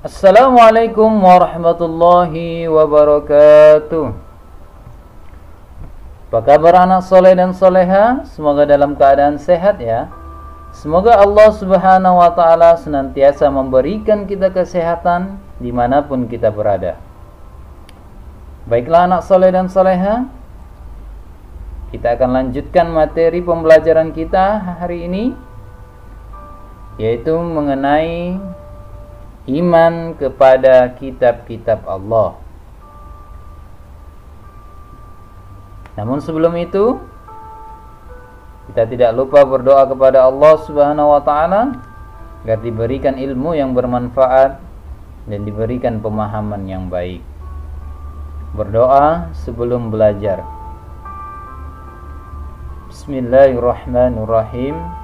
Assalamualaikum warahmatullahi wabarakatuh. Apa kabar anak soleh dan soleha? Semoga dalam keadaan sehat ya. Semoga Allah subhanahu wa ta'ala senantiasa memberikan kita kesehatan dimanapun kita berada. Baiklah anak soleh dan soleha, kita akan lanjutkan materi pembelajaran kita hari ini, yaitu mengenai iman kepada kitab-kitab Allah. Namun sebelum itu, kita tidak lupa berdoa kepada Allah Subhanahu wa taala agar diberikan ilmu yang bermanfaat dan diberikan pemahaman yang baik. Berdoa sebelum belajar. Bismillahirrahmanirrahim.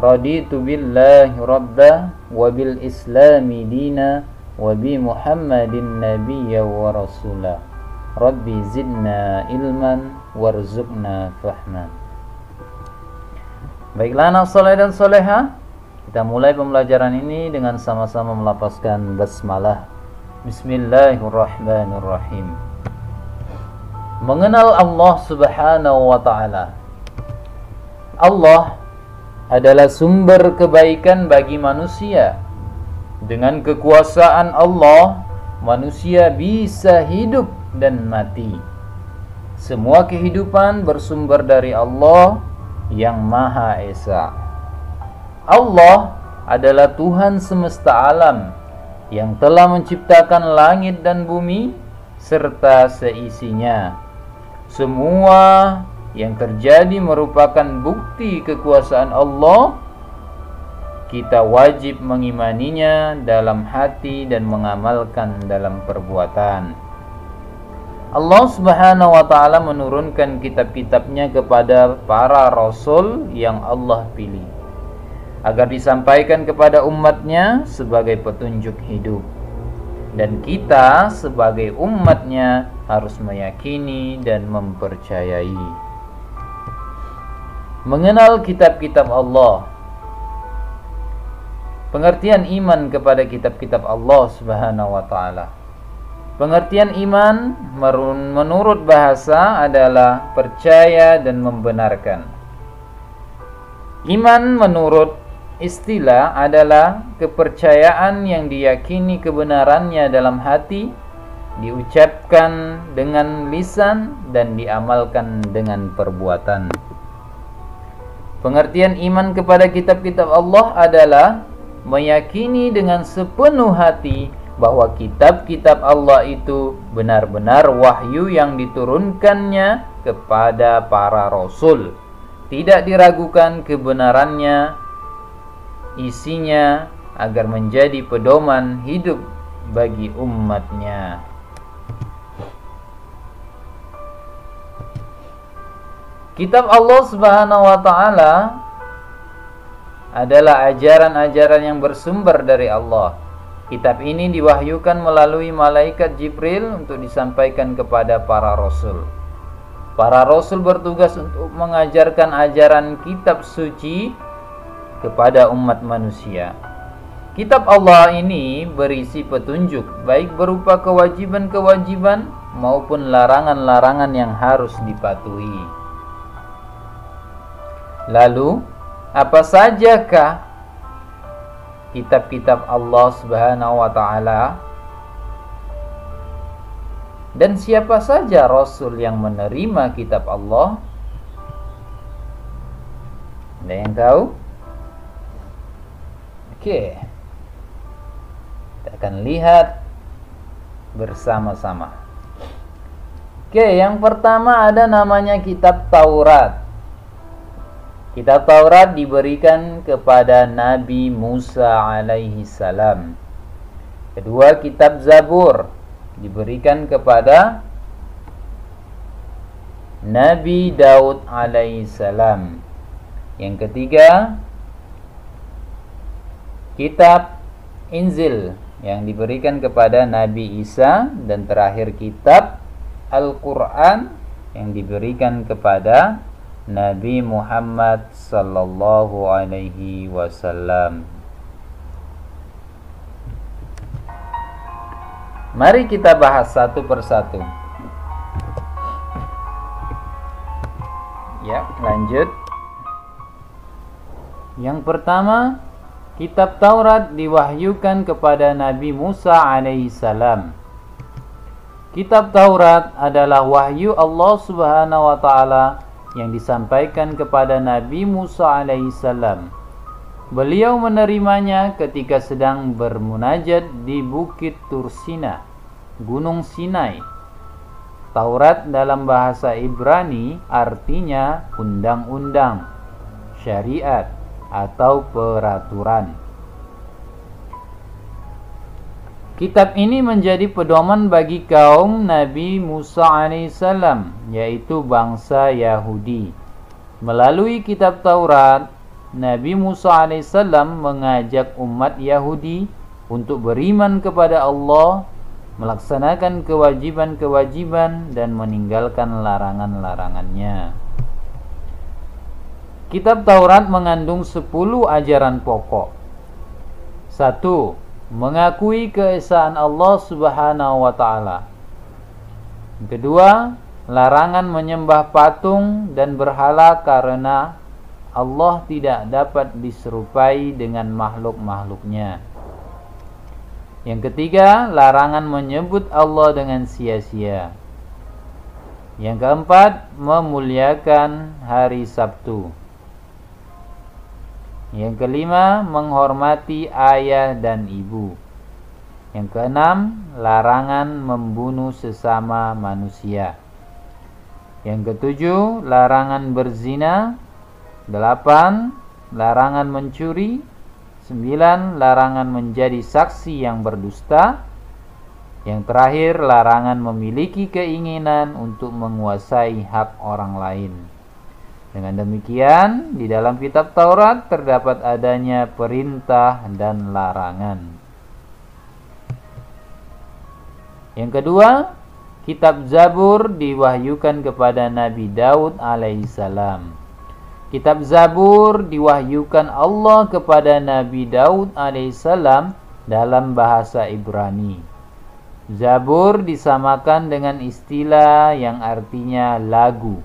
Raditu billahi rabba wa bil islami dina wa bi muhammadin nabiyya wa rasula. Rabbi zidna ilman warzuqna fahman. Baiklah anak soleh dan soleha, kita mulai pembelajaran ini dengan sama-sama melafazkan basmalah. Bismillahirrahmanirrahim. Mengenal Allah subhanahu wa ta'ala. Allah adalah sumber kebaikan bagi manusia. Dengan kekuasaan Allah, manusia bisa hidup dan mati. Semua kehidupan bersumber dari Allah yang Maha Esa. Allah adalah Tuhan semesta alam yang telah menciptakan langit dan bumi serta seisinya. Semua yang terjadi merupakan bukti kekuasaan Allah. Kita wajib mengimaninya dalam hati dan mengamalkan dalam perbuatan. Allah subhanahu wa ta'ala menurunkan kitab-kitabnya kepada para rasul yang Allah pilih agar disampaikan kepada umatnya sebagai petunjuk hidup. Dan kita sebagai umatnya harus meyakini dan mempercayai. Mengenal kitab-kitab Allah. Pengertian iman kepada kitab-kitab Allah subhanahu wa ta'ala. Pengertian iman menurut bahasa adalah percaya dan membenarkan. Iman menurut istilah adalah kepercayaan yang diyakini kebenarannya dalam hati, diucapkan dengan lisan dan diamalkan dengan perbuatan. Pengertian iman kepada kitab-kitab Allah adalah meyakini dengan sepenuh hati bahwa kitab-kitab Allah itu benar-benar wahyu yang diturunkannya kepada para rasul. Tidak diragukan kebenarannya, isinya agar menjadi pedoman hidup bagi umatnya. Kitab Allah subhanahu wa ta'ala adalah ajaran-ajaran yang bersumber dari Allah. Kitab ini diwahyukan melalui malaikat Jibril untuk disampaikan kepada para rasul. Para rasul bertugas untuk mengajarkan ajaran kitab suci kepada umat manusia. Kitab Allah ini berisi petunjuk, baik berupa kewajiban-kewajiban maupun larangan-larangan yang harus dipatuhi. Lalu, apa sajakah kitab-kitab Allah subhanahu wa ta'ala? Dan siapa saja Rasul yang menerima kitab Allah? Ada yang tahu? Oke. Kita akan lihat bersama-sama. Oke, yang pertama ada namanya kitab Taurat. Kitab Taurat diberikan kepada Nabi Musa alaihi salam. Kedua, kitab Zabur diberikan kepada Nabi Daud alaihi salam. Yang ketiga, kitab Injil yang diberikan kepada Nabi Isa. Dan terakhir, kitab Al-Quran yang diberikan kepada Nabi Muhammad sallallahu alaihi wasallam. Mari kita bahas satu persatu. Ya, lanjut. Yang pertama, kitab Taurat diwahyukan kepada Nabi Musa alaihissalam. Kitab Taurat adalah wahyu Allah Subhanahu wa taala yang disampaikan kepada Nabi Musa alaihissalam. Beliau menerimanya ketika sedang bermunajat di Bukit Tursina, Gunung Sinai. Taurat dalam bahasa Ibrani artinya undang-undang, syariat, atau peraturan. Kitab ini menjadi pedoman bagi kaum Nabi Musa alaihissalam, yaitu bangsa Yahudi. Melalui kitab Taurat, Nabi Musa alaihissalam mengajak umat Yahudi untuk beriman kepada Allah, melaksanakan kewajiban-kewajiban, dan meninggalkan larangan-larangannya. Kitab Taurat mengandung 10 ajaran pokok. 1. Mengakui keesaan Allah Subhanahu wa taala. Kedua, larangan menyembah patung dan berhala karena Allah tidak dapat diserupai dengan makhluk-makhluknya. Yang ketiga, larangan menyebut Allah dengan sia-sia. Yang keempat, memuliakan hari Sabtu. Yang kelima, menghormati ayah dan ibu. Yang keenam, larangan membunuh sesama manusia. Yang ketujuh, larangan berzina. 8. Larangan mencuri. 9. Larangan menjadi saksi yang berdusta. Yang terakhir, larangan memiliki keinginan untuk menguasai hak orang lain. Dengan demikian, di dalam kitab Taurat terdapat adanya perintah dan larangan. Yang kedua, kitab Zabur diwahyukan kepada Nabi Daud alaihissalam. Kitab Zabur diwahyukan Allah kepada Nabi Daud alaihissalam dalam bahasa Ibrani. Zabur disamakan dengan istilah yang artinya lagu,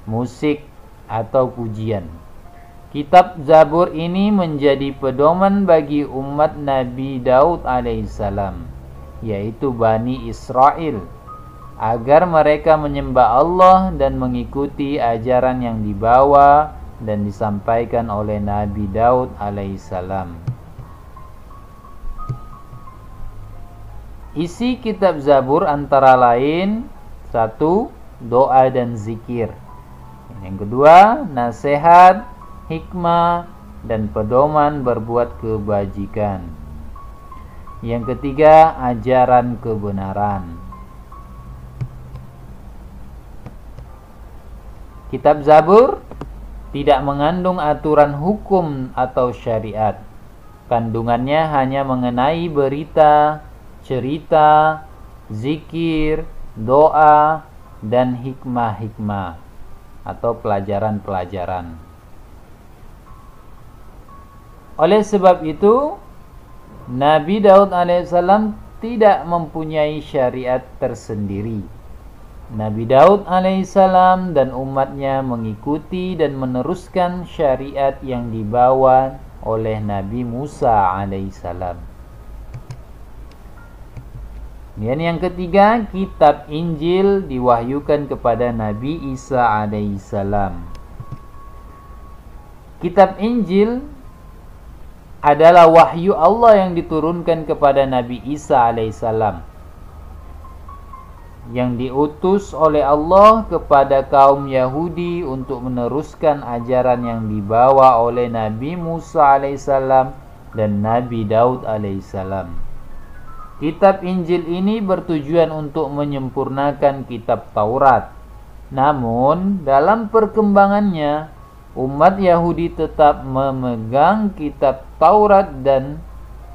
musik, atau pujian. Kitab Zabur ini menjadi pedoman bagi umat Nabi Daud alaihissalam, yaitu Bani Israel, agar mereka menyembah Allah dan mengikuti ajaran yang dibawa dan disampaikan oleh Nabi Daud alaihissalam. Isi kitab Zabur antara lain: 1. Doa dan zikir. Yang kedua, nasihat, hikmah, dan pedoman berbuat kebajikan. Yang ketiga, ajaran kebenaran. Kitab Zabur tidak mengandung aturan hukum atau syariat. Kandungannya hanya mengenai berita, cerita, zikir, doa, dan hikmah-hikmah atau pelajaran-pelajaran. Oleh sebab itu, Nabi Daud alaihissalam tidak mempunyai syariat tersendiri. Nabi Daud alaihissalam dan umatnya mengikuti dan meneruskan syariat yang dibawa oleh Nabi Musa alaihissalam. Dan yang ketiga, kitab Injil diwahyukan kepada Nabi Isa alaihissalam. Kitab Injil adalah wahyu Allah yang diturunkan kepada Nabi Isa alaihissalam, yang diutus oleh Allah kepada kaum Yahudi untuk meneruskan ajaran yang dibawa oleh Nabi Musa alaihissalam dan Nabi Daud alaihissalam. Kitab Injil ini bertujuan untuk menyempurnakan kitab Taurat. Namun, dalam perkembangannya, umat Yahudi tetap memegang kitab Taurat dan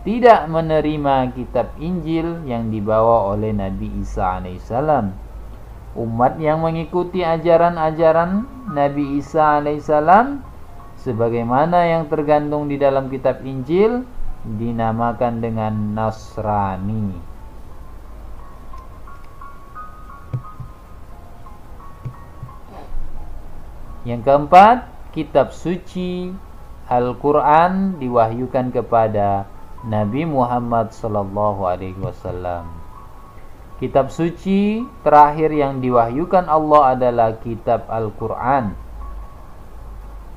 tidak menerima kitab Injil yang dibawa oleh Nabi Isa alaihissalam. Umat yang mengikuti ajaran-ajaran Nabi Isa alaihissalam sebagaimana yang tergantung di dalam kitab Injil dinamakan dengan Nasrani. Yang keempat, kitab suci Al-Quran diwahyukan kepada Nabi Muhammad SAW. Kitab suci terakhir yang diwahyukan Allah adalah kitab Al-Quran.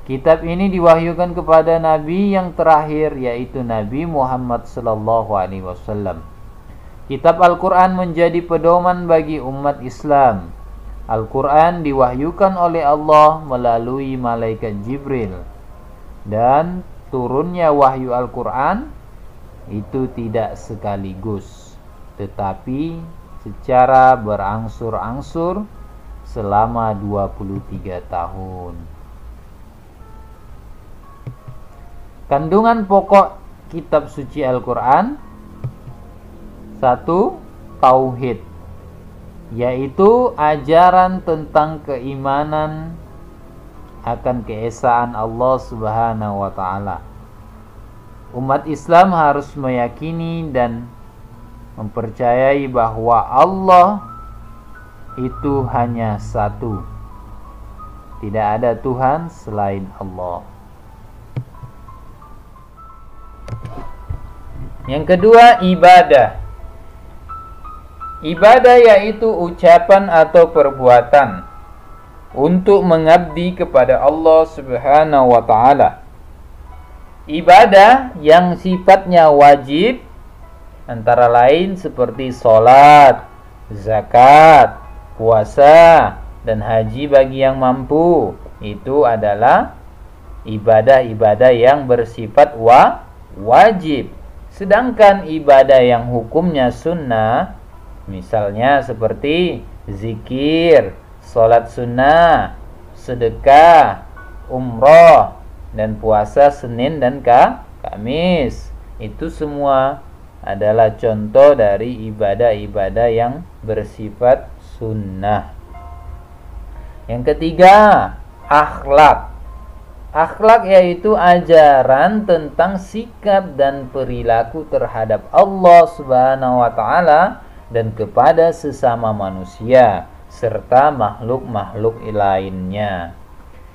Kitab ini diwahyukan kepada Nabi yang terakhir, yaitu Nabi Muhammad SAW. Kitab Al-Quran menjadi pedoman bagi umat Islam. Al-Quran diwahyukan oleh Allah melalui malaikat Jibril. Dan turunnya wahyu Al-Quran itu tidak sekaligus, tetapi secara berangsur-angsur selama 23 tahun. Kandungan pokok kitab suci Al-Quran: 1. Tauhid, yaitu ajaran tentang keimanan akan keesaan Allah Subhanahu wa taala. Umat Islam harus meyakini dan mempercayai bahwa Allah itu hanya satu. Tidak ada Tuhan selain Allah. Yang kedua, ibadah. Ibadah yaitu ucapan atau perbuatan untuk mengabdi kepada Allah Subhanahu wa taala. Ibadah yang sifatnya wajib antara lain seperti salat, zakat, puasa, dan haji bagi yang mampu. Itu adalah ibadah-ibadah yang bersifat wajib. Sedangkan ibadah yang hukumnya sunnah, misalnya seperti zikir, salat sunnah, sedekah, umroh, dan puasa Senin dan Kamis, itu semua adalah contoh dari ibadah-ibadah yang bersifat sunnah. Yang ketiga, akhlak. Akhlak yaitu ajaran tentang sikap dan perilaku terhadap Allah Subhanahu wa taala dan kepada sesama manusia serta makhluk-makhluk lainnya.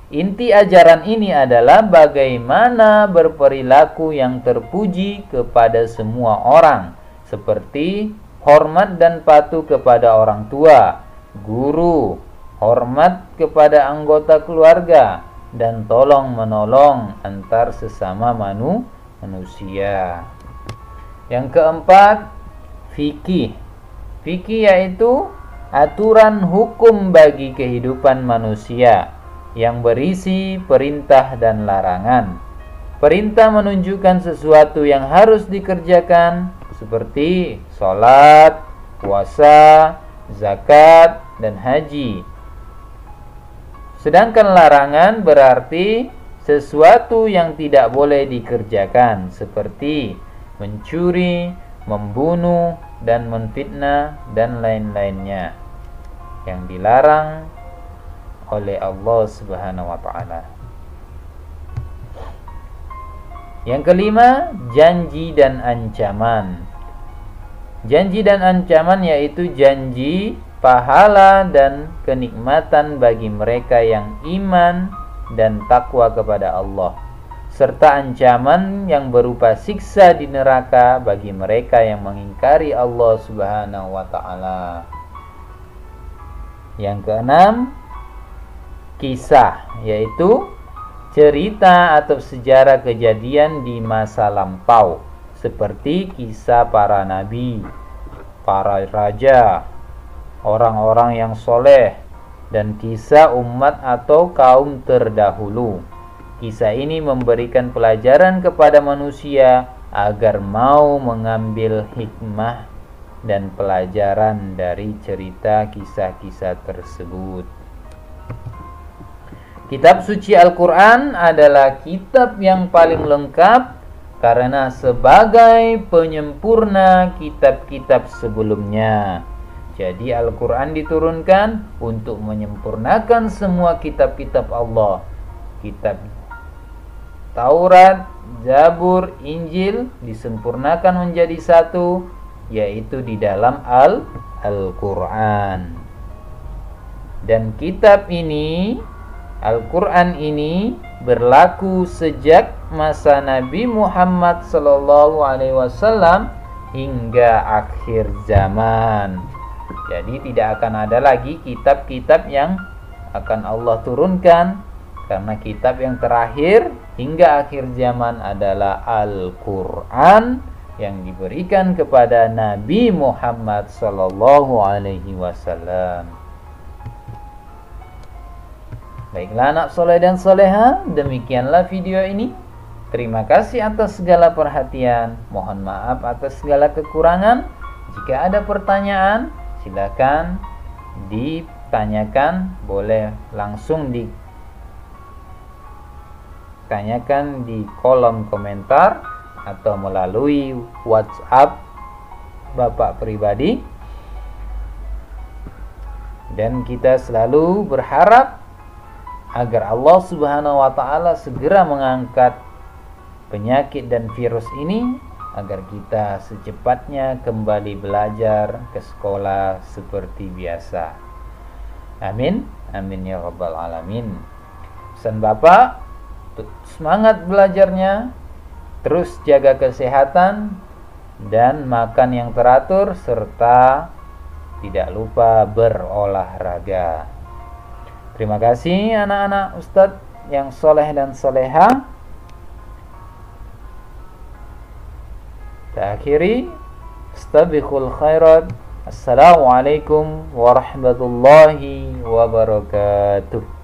Inti ajaran ini adalah bagaimana berperilaku yang terpuji kepada semua orang, seperti hormat dan patuh kepada orang tua, guru, hormat kepada anggota keluarga, dan tolong-menolong antar sesama manusia. Yang keempat, fikih. Fikih yaitu aturan hukum bagi kehidupan manusia yang berisi perintah dan larangan. Perintah menunjukkan sesuatu yang harus dikerjakan seperti salat, puasa, zakat, dan haji. Sedangkan larangan berarti sesuatu yang tidak boleh dikerjakan seperti mencuri, membunuh, dan menfitnah dan lain-lainnya yang dilarang oleh Allah Subhanahu wa taala. Yang kelima, janji dan ancaman. Janji dan ancaman yaitu janji pahala dan kenikmatan bagi mereka yang iman dan takwa kepada Allah, serta ancaman yang berupa siksa di neraka bagi mereka yang mengingkari Allah Subhanahu wa taala. Yang keenam, kisah, yaitu cerita atau sejarah kejadian di masa lampau, seperti kisah para nabi, para raja, orang-orang yang soleh, dan kisah umat atau kaum terdahulu. Kisah ini memberikan pelajaran kepada manusia agar mau mengambil hikmah dan pelajaran dari cerita kisah-kisah tersebut. Kitab suci Al-Quran adalah kitab yang paling lengkap karena sebagai penyempurna kitab-kitab sebelumnya. Jadi Al-Quran diturunkan untuk menyempurnakan semua kitab-kitab Allah. Kitab Taurat, Zabur, Injil disempurnakan menjadi satu, yaitu di dalam Al-Quran. Dan kitab ini Al-Quran ini berlaku sejak masa Nabi Muhammad sallallahu alaihi wasallam hingga akhir zaman. Jadi tidak akan ada lagi kitab-kitab yang akan Allah turunkan, karena kitab yang terakhir hingga akhir zaman adalah Al-Quran yang diberikan kepada Nabi Muhammad sallallahu alaihi wasallam. Baiklah anak soleh dan soleha, demikianlah video ini. Terima kasih atas segala perhatian. Mohon maaf atas segala kekurangan. Jika ada pertanyaan, silakan ditanyakan. Boleh langsung ditanyakan di kolom komentar atau melalui WhatsApp Bapak pribadi. Dan kita selalu berharap agar Allah Subhanahu wa taala segera mengangkat penyakit dan virus ini, agar kita secepatnya kembali belajar ke sekolah seperti biasa. Amin. Amin ya rabbal alamin. Pesan Bapak, semangat belajarnya, terus jaga kesehatan dan makan yang teratur, serta tidak lupa berolahraga. Terima kasih anak-anak Ustadz yang soleh dan soleha. Kita akhiri. Astabiqul khairat. Assalamualaikum warahmatullahi wabarakatuh.